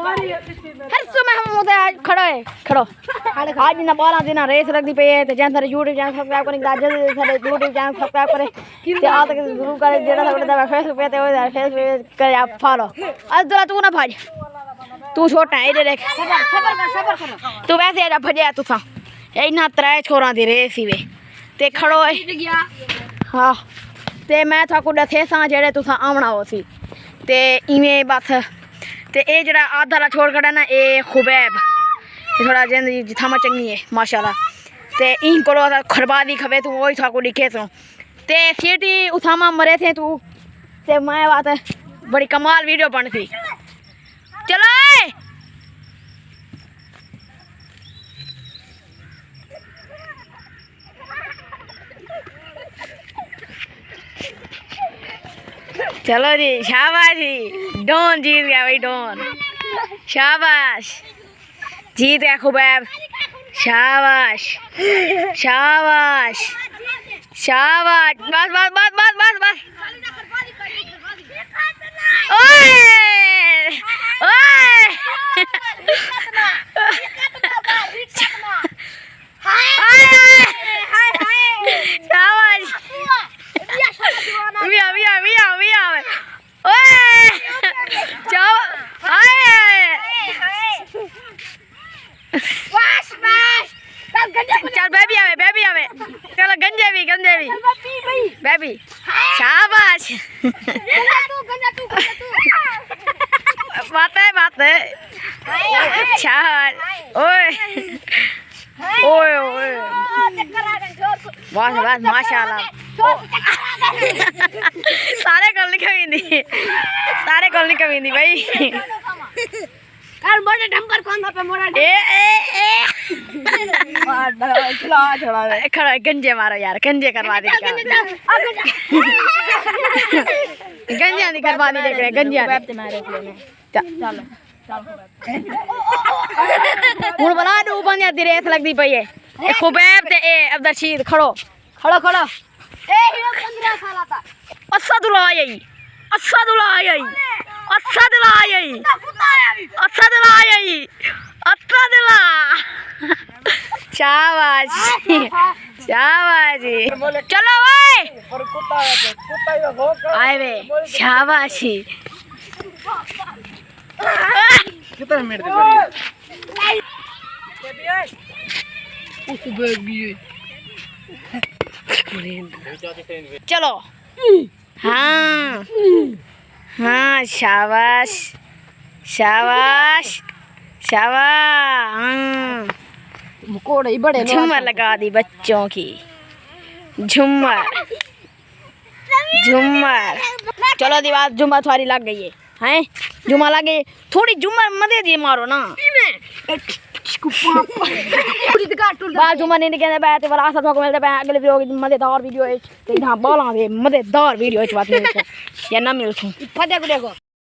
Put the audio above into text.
हर समय हम होते आज खड़ो है खड़ो आज ना 12 दिन रेस रखती पे है तो जैन सारे यूट्यूब चैनल सब्सक्राइब करने जल्दी सारे यूट्यूब चैनल सब्सक्राइब करे ते आ तक जरूर करे जेड़ा सा फेसबुक पे ते हो फेसबुक करे आप फॉलो आज जरा तू ना भाज तू छोटा है इधर देख सबर कर तू वैसे आ भजया तू सा इना 3 छोरा दी रेस ही वे ते खड़ो है हां ते मैं थाको दसे सा जेड़े तुसा आवना हो सी ते इवें बस ते ए जरा आधा छोड़ कड़ा ना ए खुबैब थोड़ा जिंदगी थमा चंगी है माशाल्लाह ते इन कोलो खरबादी खबे तू ओई थाको दिखे तो ते सीटी उसामा मरे थे तू ते मैं बात बड़ी कमाल वीडियो बन थी चलो चलो जी शाबाश जी डॉन जीत गया भाई डॉन शाबाश जीत गया खुबैब शाबाश शाबाश शाबाश बस बस बस बस बस बस ओए ओए शाबाश मिया मिया मिया मिया ओए जाओ हाय बस बस चल बेबी आवे चलो गंजे भी बेबी शाबाश बात है अच्छा ओए ओए ओए बस बस माशाल्लाह सारे कल निकली भाई यार मोटे ढमकर कौन था पे मोड़ा ए चला खड़ा गंजे मारो यार गंजे करवा दे गंजे नहीं करवा दे गंजे चलो हूं बना दू बंद रेस लगती पई है खुबैब ते ए अब्दुल रशीद खड़ो खड़ो खड़ो ए हीरो 15 साल था असदुल्ला आई शाबाश शाबाश चलो आए वे शाबाशी कितना मिनट चलो हाँ हाँ शाबाश शाबाश शाबाश कोड़े बड़े झूमर लगा दी बच्चों की झूमर झूमर चलो दीवार झूमर थोड़ी लग गई है झूमर लग गई थोड़ी झूमर मदे दी मारो ना बाल झूमर नहीं कहते बैठे वाला आशा तो मिलते हैं अगले वीडियो मजेदार वीडियो है तो यहाँ बाला मजेदार वीडियो है बात नहीं या ना मिलूँ देखो